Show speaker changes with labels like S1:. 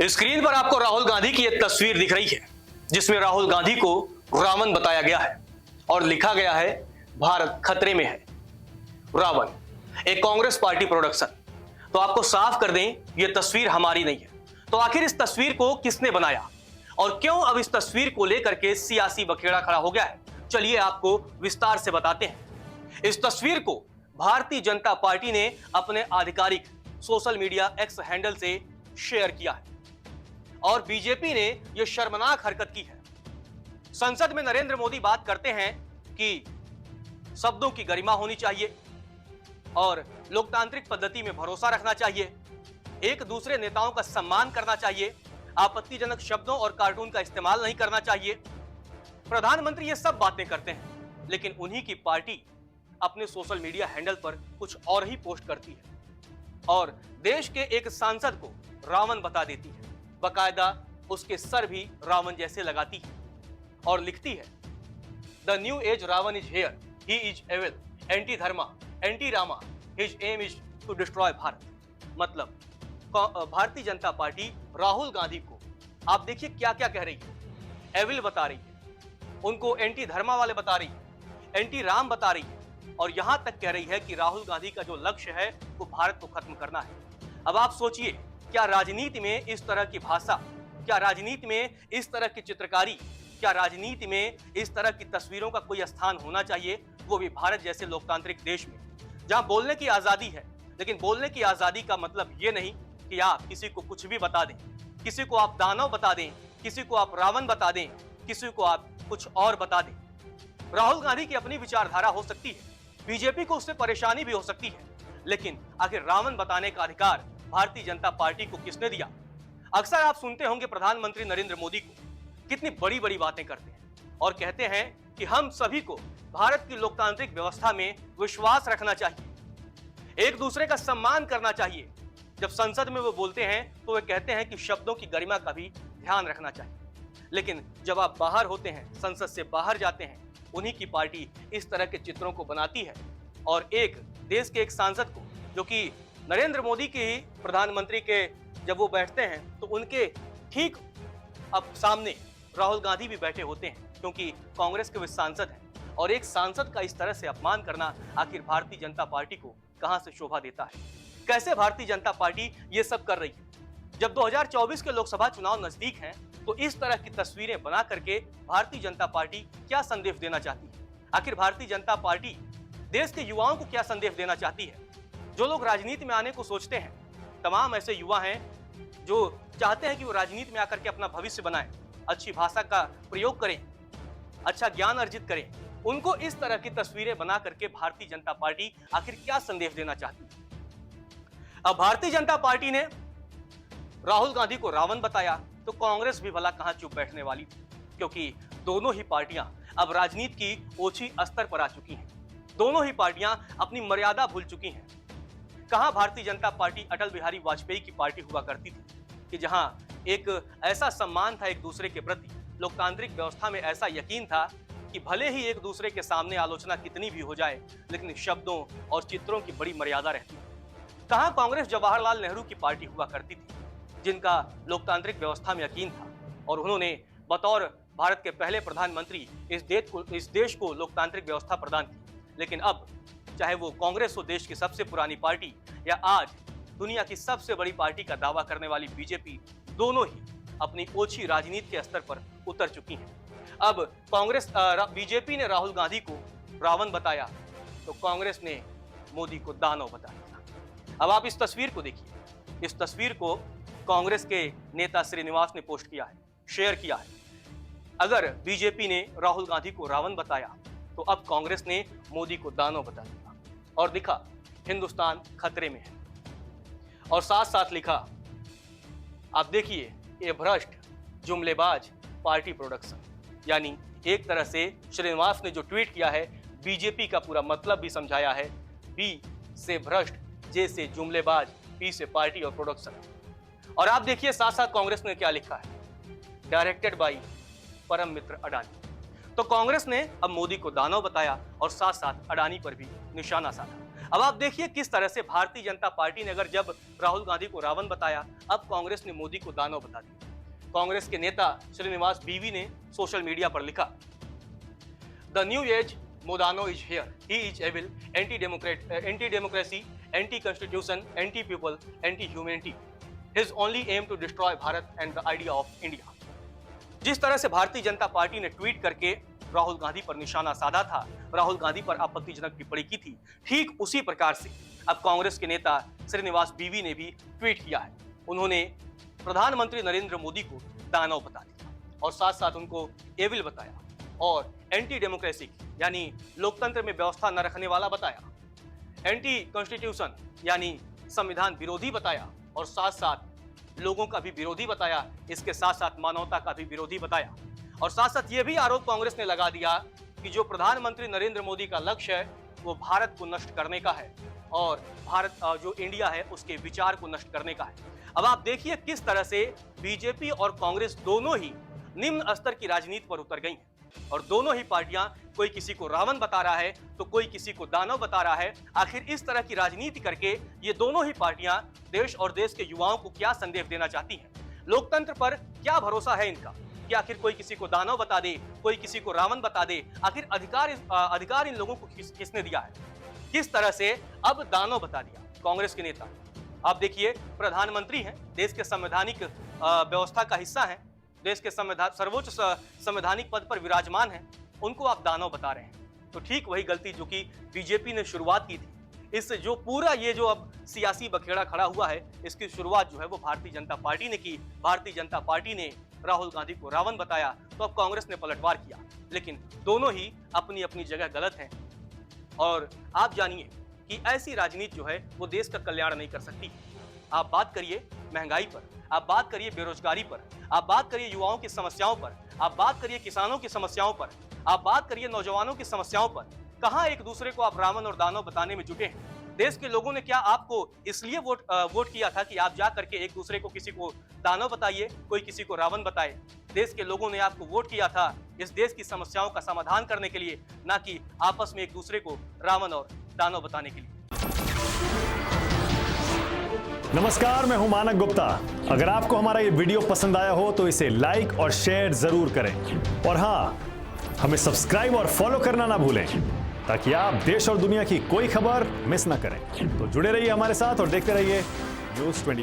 S1: Screen पर आपको राहुल गांधी की एक तस्वीर दिख रही है जिसमें राहुल गांधी को रावण बताया गया है और लिखा गया है भारत खतरे में है। रावण एक कांग्रेस पार्टी प्रोडक्शन। तो आपको साफ कर दें, यह तस्वीर हमारी नहीं है। तो आखिर इस तस्वीर को किसने बनाया और क्यों अब इस तस्वीर को लेकर के सियासी बखेड़ा खड़ा हो गया है, चलिए आपको विस्तार से बताते हैं। इस तस्वीर को भारतीय जनता पार्टी ने अपने आधिकारिक सोशल मीडिया एक्स हैंडल से शेयर किया है और बीजेपी ने यह शर्मनाक हरकत की है। संसद में नरेंद्र मोदी बात करते हैं कि शब्दों की गरिमा होनी चाहिए और लोकतांत्रिक पद्धति में भरोसा रखना चाहिए, एक दूसरे नेताओं का सम्मान करना चाहिए, आपत्तिजनक शब्दों और कार्टून का इस्तेमाल नहीं करना चाहिए। प्रधानमंत्री ये सब बातें करते हैं, लेकिन उन्हीं की पार्टी अपने सोशल मीडिया हैंडल पर कुछ और ही पोस्ट करती है और देश के एक सांसद को रावण बता देती है। बकायदा उसके सर भी रावण जैसे लगाती है और लिखती है, the new age Ravan is here, he is evil, anti dharma, anti Rama, his aim is to destroy Bharat. मतलब भारतीय जनता पार्टी राहुल गांधी को आप देखिए क्या क्या कह रही है। एविल बता रही है, उनको एंटी धर्मा वाले बता रही है, एंटी राम बता रही है और यहां तक कह रही है कि राहुल गांधी का जो लक्ष्य है वो भारत को खत्म करना है। अब आप सोचिए, क्या राजनीति में इस तरह की भाषा, क्या राजनीति में इस तरह की चित्रकारी, क्या राजनीति में इस तरह की तस्वीरों का कोई स्थान होना चाहिए, वो भी भारत जैसे लोकतांत्रिक देश में जहां बोलने की आजादी है। लेकिन बोलने की आजादी का मतलब ये नहीं कि आप किसी को कुछ भी बता दें, किसी को आप दानव बता दें, किसी को आप रावण बता दें, किसी को आप कुछ और बता दें। राहुल गांधी की अपनी विचारधारा हो सकती है, बीजेपी को उससे परेशानी भी हो सकती है, लेकिन आखिर रावण बताने का अधिकार भारतीय जनता पार्टी को किसने दिया? अक्सर आप सुनते होंगे प्रधानमंत्री नरेंद्र मोदी को कितनी बड़ी बड़ी बातें करते हैं और कहते हैं कि हम सभी को भारत की लोकतांत्रिक व्यवस्था में विश्वास रखना चाहिए, एक दूसरे का सम्मान करना चाहिए। जब संसद में वो बोलते हैं तो वे कहते हैं कि शब्दों की गरिमा का भी ध्यान रखना चाहिए। लेकिन जब आप बाहर होते हैं, संसद से बाहर जाते हैं, उन्हीं की पार्टी इस तरह के चित्रों को बनाती है और एक देश के एक सांसद को, जो कि नरेंद्र मोदी के ही प्रधानमंत्री के जब वो बैठते हैं तो उनके ठीक अब सामने राहुल गांधी भी बैठे होते हैं, क्योंकि कांग्रेस के वे सांसद हैं। और एक सांसद का इस तरह से अपमान करना आखिर भारतीय जनता पार्टी को कहां से शोभा देता है? कैसे भारतीय जनता पार्टी ये सब कर रही है? जब 2024 के लोकसभा चुनाव नजदीक हैं तो इस तरह की तस्वीरें बना करके भारतीय जनता पार्टी क्या संदेश देना चाहती है? आखिर भारतीय जनता पार्टी देश के युवाओं को क्या संदेश देना चाहती है? जो लोग राजनीति में आने को सोचते हैं, तमाम ऐसे युवा हैं जो चाहते हैं कि वो राजनीति में आकर के अपना भविष्य बनाएं, अच्छी भाषा का प्रयोग करें, अच्छा ज्ञान अर्जित करें, उनको इस तरह की तस्वीरें बना करके भारतीय जनता पार्टी आखिर क्या संदेश देना चाहती है? अब भारतीय जनता पार्टी ने राहुल गांधी को रावण बताया तो कांग्रेस भी भला कहां चुप बैठने वाली थी, क्योंकि दोनों ही पार्टियां अब राजनीति की ओछी स्तर पर आ चुकी हैं। दोनों ही पार्टियां अपनी मर्यादा भूल चुकी हैं। कहां भारतीय जनता पार्टी अटल बिहारी वाजपेयी की पार्टी हुआ करती थी कि जहां एक ऐसा सम्मान था एक दूसरे के प्रति, लोकतांत्रिक व्यवस्था में ऐसा यकीन था कि भले ही एक दूसरे के सामने आलोचना कितनी भी हो जाए, लेकिन शब्दों और चित्रों की बड़ी मर्यादा रहती है। कहां कांग्रेस जवाहरलाल नेहरू की पार्टी हुआ करती थी, जिनका लोकतांत्रिक व्यवस्था में यकीन था और उन्होंने बतौर भारत के पहले प्रधानमंत्री इस देश को लोकतांत्रिक व्यवस्था प्रदान की। लेकिन अब चाहे वो कांग्रेस हो, देश की सबसे पुरानी पार्टी, या आज दुनिया की सबसे बड़ी पार्टी का दावा करने वाली बीजेपी, दोनों ही अपनी ओछी राजनीति के स्तर पर उतर चुकी हैं। अब बीजेपी ने राहुल गांधी को रावण बताया तो कांग्रेस ने मोदी को दानव बताया। अब आप इस तस्वीर को देखिए। इस तस्वीर को कांग्रेस के नेता श्रीनिवास ने पोस्ट किया है, शेयर किया है। अगर बीजेपी ने राहुल गांधी को रावण बताया तो अब कांग्रेस ने मोदी को दानव बता दिया और दिखा हिंदुस्तान खतरे में है। और साथ साथ लिखा, आप देखिए, ये भ्रष्ट जुमलेबाज पार्टी प्रोडक्शन। यानी एक तरह से श्रीनिवास ने जो ट्वीट किया है, बीजेपी का पूरा मतलब भी समझाया है। बी से भ्रष्ट, जे से जुमलेबाज, पी से पार्टी और प्रोडक्शन। और आप देखिए साथ साथ कांग्रेस ने क्या लिखा है, डायरेक्टेड बाई परम मित्र अडानी। तो कांग्रेस ने अब मोदी को दानव बताया और साथ साथ अडानी पर भी निशाना साधा। अब आप देखिए किस तरह से भारतीय जनता पार्टी ने अगर जब राहुल गांधी को रावण बताया, अब कांग्रेस ने मोदी को दानव बता दिया। कांग्रेस के नेता श्रीनिवास बीवी ने सोशल मीडिया पर लिखा, the new age Modano is here, he is evil, anti democracy, anti constitution, anti people, anti humanity, his only aim to destroy Bharat and the idea of India. जिस तरह से भारतीय जनता पार्टी ने ट्वीट करके राहुल गांधी पर निशाना साधा था, राहुल गांधी पर आपत्तिजनक टिप्पणी की थी, ठीक उसी प्रकार से अब कांग्रेस के नेता श्रीनिवास बीवी ने भी ट्वीट किया है। उन्होंने प्रधानमंत्री नरेंद्र मोदी को दानव बता दिया और साथ साथ उनको एविल बताया और एंटी डेमोक्रेसी यानी लोकतंत्र में व्यवस्था न रखने वाला बताया, एंटी कॉन्स्टिट्यूशन यानी संविधान विरोधी बताया और साथ साथ लोगों का भी विरोधी बताया, इसके साथ साथ मानवता का भी विरोधी बताया। और साथ साथ ये भी आरोप कांग्रेस ने लगा दिया कि जो प्रधानमंत्री नरेंद्र मोदी का लक्ष्य है वो भारत को नष्ट करने का है और भारत जो इंडिया है उसके विचार को नष्ट करने का है। अब आप देखिए किस तरह से बीजेपी और कांग्रेस दोनों ही निम्न स्तर की राजनीति पर उतर गई हैं और दोनों ही पार्टियां, कोई किसी को रावण बता रहा है तो कोई किसी को दानव बता रहा है। आखिर इस तरह की राजनीति करके ये दोनों ही पार्टियां देश और देश के युवाओं को क्या संदेश देना चाहती हैं? लोकतंत्र पर क्या भरोसा है इनका कि आखिर कोई किसी को दानव बता दे, कोई किसी को रावण बता दे? आखिर अधिकार इन लोगों को किसने दिया है? किस तरह से अब दानव बता दिया कांग्रेस के नेता। आप देखिए प्रधानमंत्री हैं, देश के संवैधानिक व्यवस्था का हिस्सा हैं, देश के सर्वोच्च संवैधानिक पद पर विराजमान हैं, उनको आप दानव बता रहे हैं। तो ठीक वही गलती जो कि बीजेपी ने शुरुआत की थी, इससे जो पूरा ये जो अब सियासी बखेड़ा खड़ा हुआ है, इसकी शुरुआत जो है वो भारतीय जनता पार्टी ने की। भारतीय जनता पार्टी ने राहुल गांधी को रावण बताया तो अब कांग्रेस ने पलटवार किया, लेकिन दोनों ही अपनी अपनी जगह गलत हैं। और आप जानिए कि ऐसी राजनीति जो है वो देश का कल्याण नहीं कर सकती। आप बात करिए महंगाई पर, आप बात करिए बेरोजगारी पर, आप बात करिए युवाओं की समस्याओं पर, आप बात करिए किसानों की समस्याओं पर, आप बात करिए नौजवानों की समस्याओं पर। कहां एक दूसरे को आप रावण और दानव बताने में जुटे हैं? देश के लोगों ने क्या आपको इसलिए वोट किया था कि आप जा करके एक दूसरे को किसी को दानव बताइए, कोई किसी को रावण बताए? देश के लोगों ने आपको वोट किया था इस देश की समस्याओं का समाधान करने के लिए, ना कि आपस में एक दूसरे को रावण और दानव बताने के लिए।
S2: नमस्कार, मैं हूं मानक गुप्ता। अगर आपको हमारा ये वीडियो पसंद आया हो तो इसे लाइक और शेयर जरूर करें और हाँ, हमें सब्सक्राइब और फॉलो करना ना भूलें ताकि आप देश और दुनिया की कोई खबर मिस ना करें। तो जुड़े रहिए हमारे साथ और देखते रहिए न्यूज़ 24।